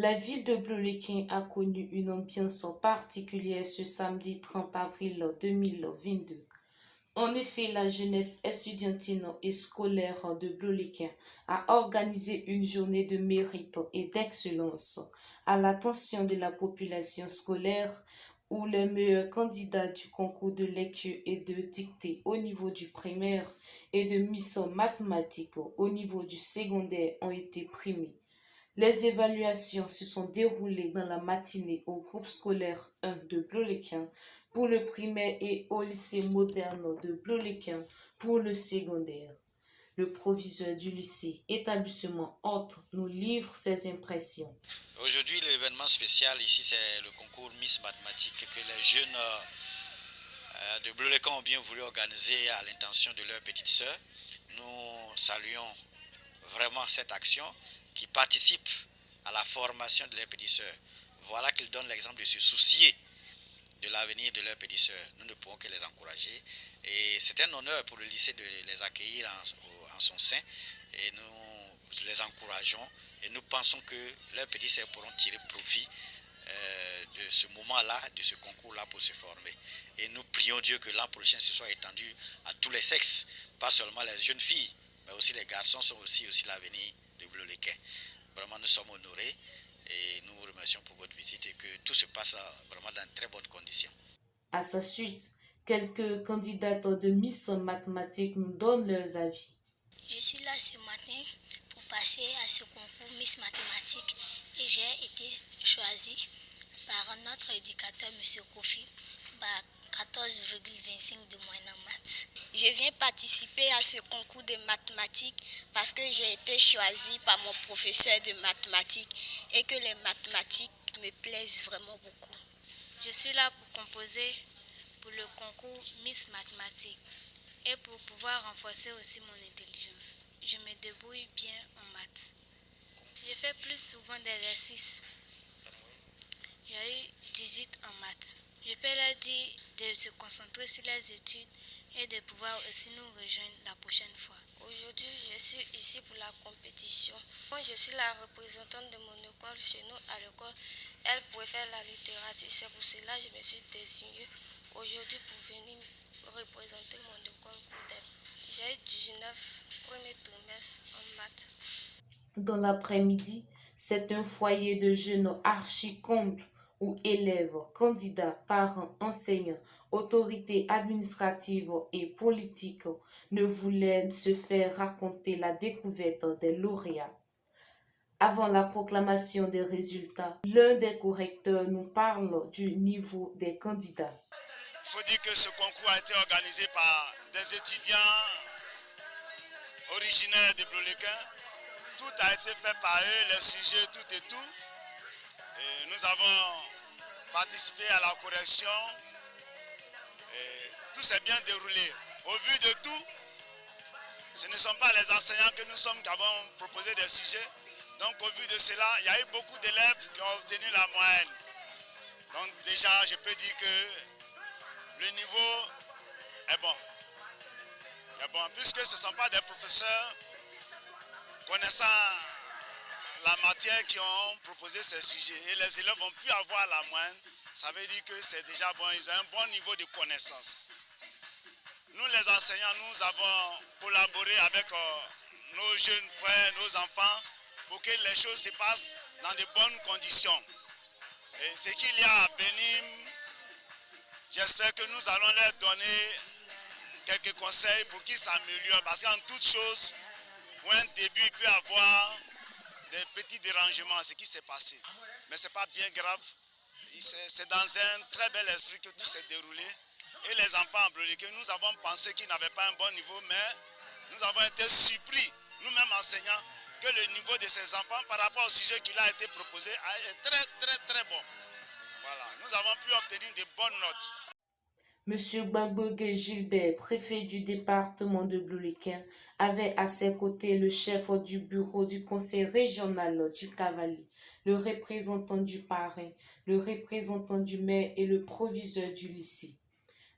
La ville de Bleulequin a connu une ambiance particulière ce samedi 30 avril 2022. En effet, la jeunesse estudiantine et scolaire de Bleulequin a organisé une journée de mérite et d'excellence à l'attention de la population scolaire où les meilleurs candidats du concours de lecture et de dictée au niveau du primaire et de Miss mathématiques au niveau du secondaire ont été primés. Les évaluations se sont déroulées dans la matinée au groupe scolaire 1 de Bleulequin pour le primaire et au lycée moderne de Bleulequin pour le secondaire. Le proviseur du lycée établissement Hôte nous livre ses impressions. Aujourd'hui, l'événement spécial ici, c'est le concours Miss Mathématiques que les jeunes de Bleulequin ont bien voulu organiser à l'intention de leur petite sœur. Nous saluons vraiment cette action qui participe à la formation de leurs petites sœurs. Voilà qu'ils donnent l'exemple de se soucier de l'avenir de leurs petites sœurs. Nous ne pouvons que les encourager. Et c'est un honneur pour le lycée de les accueillir en son sein. Et nous les encourageons. Et nous pensons que leurs petites sœurs pourront tirer profit de ce moment-là, de ce concours-là pour se former. Et nous prions Dieu que l'an prochain ce soit étendu à tous les sexes, pas seulement les jeunes filles, mais aussi les garçons sont aussi l'avenir de Bleulequin. Vraiment, nous sommes honorés et nous vous remercions pour votre visite et que tout se passe vraiment dans de très bonnes conditions. À sa suite, quelques candidates de Miss Mathématiques nous donnent leurs avis. Je suis là ce matin pour passer à ce concours Miss Mathématiques et j'ai été choisie par notre éducateur, M. Kofi, par 14,25 de moyenne en maths. Je viens participer à ce concours de mathématiques parce que j'ai été choisie par mon professeur de mathématiques et que les mathématiques me plaisent vraiment beaucoup. Je suis là pour composer pour le concours Miss Mathématiques et pour pouvoir renforcer aussi mon intelligence. Je me débrouille bien en maths. Je fais plus souvent d'exercices. J'ai eu 18 en maths. Je peux leur dire de se concentrer sur les études et de pouvoir aussi nous rejoindre la prochaine fois. Aujourd'hui, je suis ici pour la compétition. Moi, je suis la représentante de mon école chez nous à l'école. Elle préfère la littérature. C'est pour cela que je me suis désignée aujourd'hui pour venir représenter mon école pour d'elle. J'ai eu 19 premier trimestre en maths. Dans l'après-midi, c'est un foyer de jeunes archi-combles où élèves, candidats, parents, enseignants, autorités administratives et politiques ne voulaient se faire raconter la découverte des lauréats. Avant la proclamation des résultats, l'un des correcteurs nous parle du niveau des candidats. Il faut dire que ce concours a été organisé par des étudiants originaires de Bleulequin. Tout a été fait par eux, les sujets, tout et tout. Et nous avons participé à la correction. Et tout s'est bien déroulé. Au vu de tout, ce ne sont pas les enseignants que nous sommes qui avons proposé des sujets. Donc au vu de cela, il y a eu beaucoup d'élèves qui ont obtenu la moyenne. Donc déjà, je peux dire que le niveau est bon. C'est bon, puisque ce ne sont pas des professeurs connaissant la matière qui ont proposé ces sujets et les élèves ont pu avoir la moyenne, ça veut dire que c'est déjà bon, ils ont un bon niveau de connaissance. Nous les enseignants, nous avons collaboré avec nos jeunes frères, nos enfants, pour que les choses se passent dans de bonnes conditions. Et ce qu'il y a à venir, j'espère que nous allons leur donner quelques conseils pour qu'ils s'améliorent, parce qu'en toute chose, pour un début, il peut y avoir des petits dérangements, ce qui s'est passé. Mais ce n'est pas bien grave. C'est dans un très bel esprit que tout s'est déroulé. Et les enfants en Bleulequin, nous avons pensé qu'ils n'avaient pas un bon niveau, mais nous avons été surpris, nous-mêmes enseignants, que le niveau de ces enfants par rapport au sujet qui a été proposé est très bon. Voilà, nous avons pu obtenir de bonnes notes. Monsieur Gbagboge Gilbert, préfet du département de Bleulequin, avait à ses côtés le chef du bureau du conseil régional du Cavalier, le représentant du parrain, le représentant du maire et le proviseur du lycée.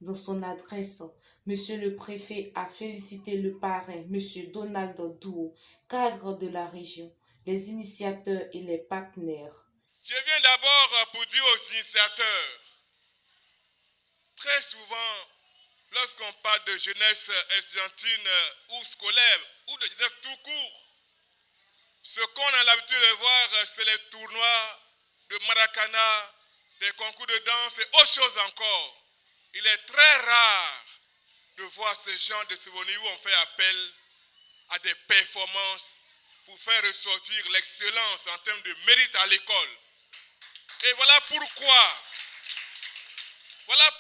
Dans son adresse, Monsieur le préfet a félicité le parrain, Monsieur Donald Douo, cadre de la région, les initiateurs et les partenaires. Je viens d'abord pour dire aux initiateurs, très souvent, lorsqu'on parle de jeunesse estudiantine ou scolaire, ou de jeunesse tout court, ce qu'on a l'habitude de voir, c'est les tournois de Maracana, des concours de danse et autre chose encore. Il est très rare de voir ce genre de cérémonie où on fait appel à des performances pour faire ressortir l'excellence en termes de mérite à l'école. Et voilà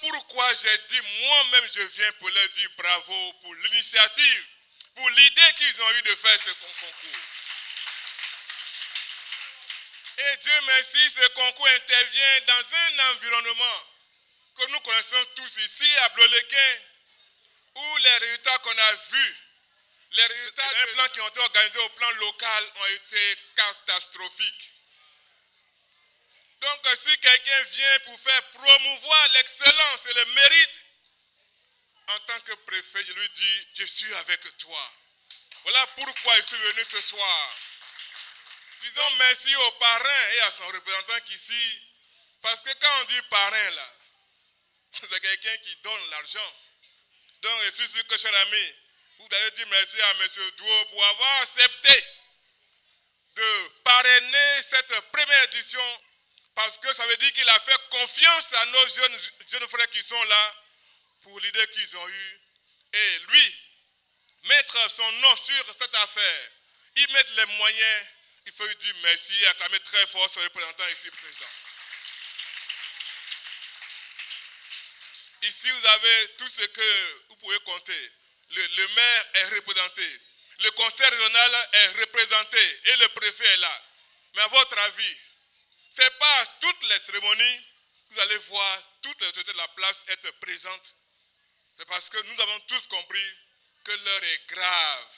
pourquoi j'ai dit, moi-même je viens pour leur dire bravo pour l'initiative, pour l'idée qu'ils ont eu de faire ce concours. Et Dieu merci, ce concours intervient dans un environnement que nous connaissons tous ici à Blolequin, où les résultats qu'on a vus, les résultats des plans qui ont été organisés au plan local ont été catastrophiques. Donc si quelqu'un vient pour faire promouvoir l'excellence et le mérite, en tant que préfet, je lui dis, je suis avec toi. Voilà pourquoi je suis venu ce soir. Disons merci au parrain et à son représentant qui ici, parce que quand on dit parrain là, c'est quelqu'un qui donne l'argent. Donc je suis sûr que, cher ami, vous allez dire merci à M. Douot pour avoir accepté de parrainer cette première édition, parce que ça veut dire qu'il a fait confiance à nos jeunes frères qui sont là pour l'idée qu'ils ont eue. Et lui, mettre son nom sur cette affaire, y mettre les moyens, il faut lui dire merci et acclamer très fort son représentant ici présent. Ici, vous avez tout ce que vous pouvez compter. Le maire est représenté, le conseil régional est représenté et le préfet est là. Mais à votre avis, ce n'est pas toutes les cérémonies, vous allez voir toutes les autorités de la place être présentes. C'est parce que nous avons tous compris que l'heure est grave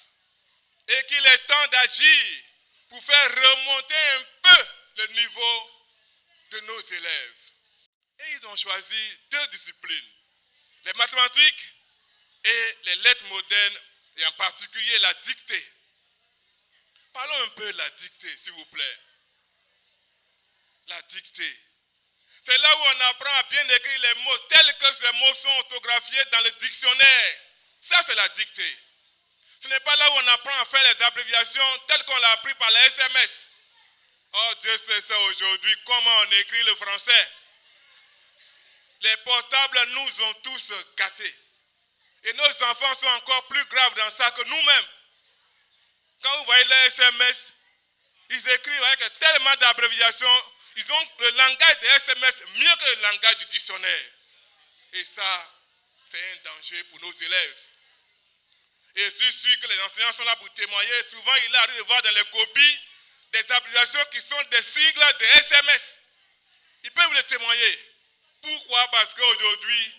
et qu'il est temps d'agir pour faire remonter un peu le niveau de nos élèves. Et ils ont choisi 2 disciplines, les mathématiques et les lettres modernes, et en particulier la dictée. Parlons un peu de la dictée, s'il vous plaît. La dictée. C'est là où on apprend à bien écrire les mots tels que ces mots sont orthographiés dans le dictionnaire. Ça, c'est la dictée. Ce n'est pas là où on apprend à faire les abréviations telles qu'on l'a appris par les SMS. Oh, Dieu sait ça aujourd'hui, comment on écrit le français. Les portables nous ont tous gâtés. Et nos enfants sont encore plus graves dans ça que nous-mêmes. Quand vous voyez les SMS, ils écrivent avec tellement d'abréviations. Ils ont le langage des SMS mieux que le langage du dictionnaire. Et ça, c'est un danger pour nos élèves. Et je suis sûr que les enseignants sont là pour témoigner. Souvent, il arrive de voir dans les copies des abréviations qui sont des sigles de SMS. Ils peuvent le témoigner. Pourquoi? Parce qu'aujourd'hui,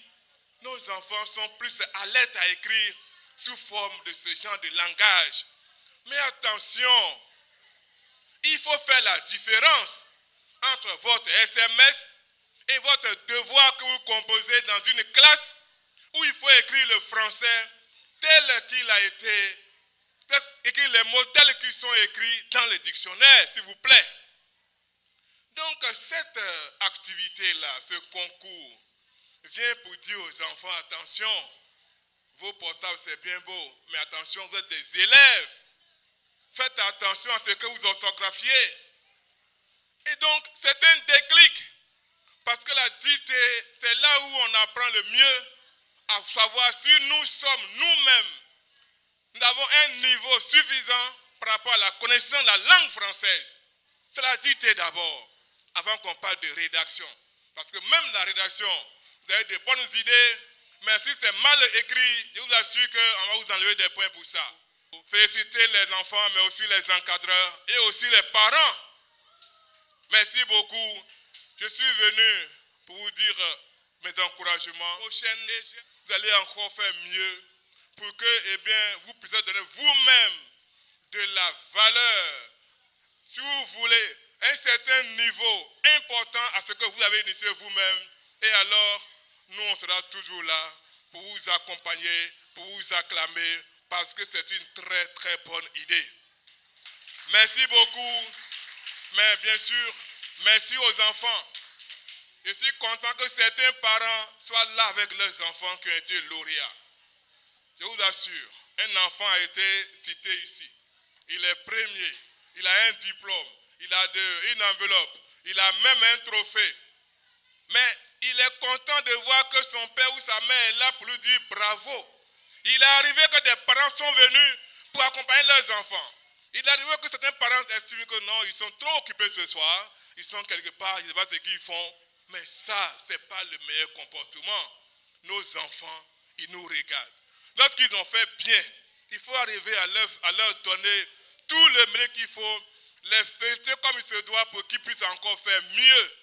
nos enfants sont plus alertes à écrire sous forme de ce genre de langage. Mais attention, il faut faire la différence entre votre SMS et votre devoir que vous composez dans une classe où il faut écrire le français tel qu'il a été, écrire les mots tels qu'ils sont écrits dans le dictionnaire, s'il vous plaît. Donc cette activité-là, ce concours, vient pour dire aux enfants, attention, vos portables c'est bien beau, mais attention, vous êtes des élèves. Faites attention à ce que vous orthographiez. Et donc, c'est un déclic. Parce que la dictée, c'est là où on apprend le mieux à savoir si nous sommes nous-mêmes, nous avons un niveau suffisant par rapport à la connaissance de la langue française. C'est la dictée d'abord, avant qu'on parle de rédaction. Parce que même la rédaction, vous avez de bonnes idées, mais si c'est mal écrit, je vous assure qu'on va vous enlever des points pour ça. Féliciter les enfants, mais aussi les encadreurs et aussi les parents. Merci beaucoup. Je suis venu pour vous dire mes encouragements. Prochaine, vous allez encore faire mieux pour que vous puissiez donner vous-même de la valeur, si vous voulez, un certain niveau important à ce que vous avez initié vous-même. Et alors, nous, on sera toujours là pour vous accompagner, pour vous acclamer, parce que c'est une très, très bonne idée. Merci beaucoup. Mais bien sûr, Merci aux enfants. Je suis content que certains parents soient là avec leurs enfants qui ont été lauréats. Je vous assure, un enfant a été cité ici. Il est premier, il a un diplôme, il a une enveloppe, il a même un trophée. Mais il est content de voir que son père ou sa mère est là pour lui dire bravo. Il est arrivé que des parents sont venus pour accompagner leurs enfants. Il est arrivé que certains parents estiment que non, ils sont trop occupés ce soir, ils sont quelque part, ils ne savent pas ce qu'ils font. Mais ça, ce n'est pas le meilleur comportement. Nos enfants, ils nous regardent. Lorsqu'ils ont fait bien, il faut arriver à leur donner tout le mérite qu'il faut, les féliciter comme il se doit pour qu'ils puissent encore faire mieux.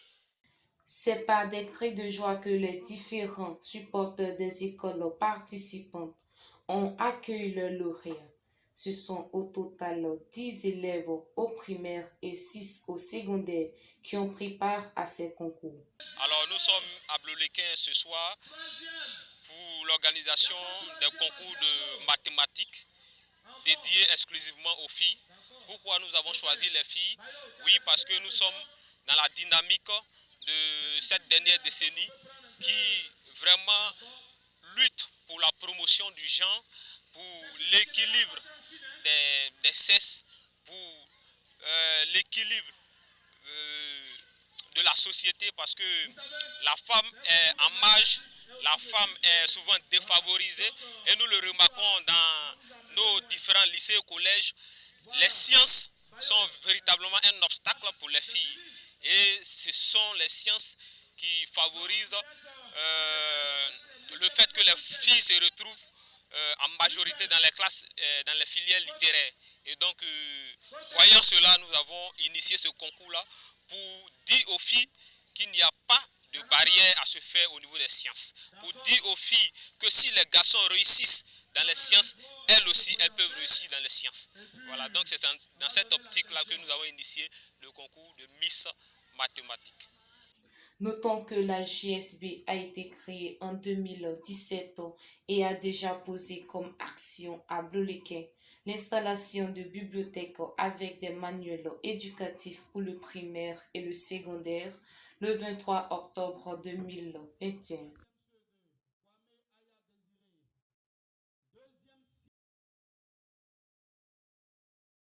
C'est par des cris de joie que les différents supporters des écoles participantes ont accueilli leurs lauréats. Ce sont au total 10 élèves au primaire et 6 au secondaire qui ont pris part à ces concours. Alors nous sommes à Bleulequin ce soir pour l'organisation d'un concours de mathématiques dédié exclusivement aux filles. Pourquoi nous avons choisi les filles? Oui, parce que nous sommes dans la dynamique de cette dernière décennie qui vraiment lutte pour la promotion du genre, pour l'équilibre des sexes, pour l'équilibre de la société, parce que la femme est en marge, la femme est souvent défavorisée et nous le remarquons dans nos différents lycées et collèges. Les sciences sont véritablement un obstacle pour les filles et ce sont les sciences qui favorisent le fait que les filles se retrouvent en majorité dans les classes, dans les filières littéraires. Et donc, voyant cela, nous avons initié ce concours-là pour dire aux filles qu'il n'y a pas de barrière à se faire au niveau des sciences. Pour dire aux filles que si les garçons réussissent dans les sciences, elles aussi, elles peuvent réussir dans les sciences. Voilà, donc c'est dans cette optique-là que nous avons initié le concours de Miss Mathématiques. Notons que la JSB a été créée en 2017 et a déjà posé comme action à Bleulequin l'installation de bibliothèques avec des manuels éducatifs pour le primaire et le secondaire le 23 octobre 2021.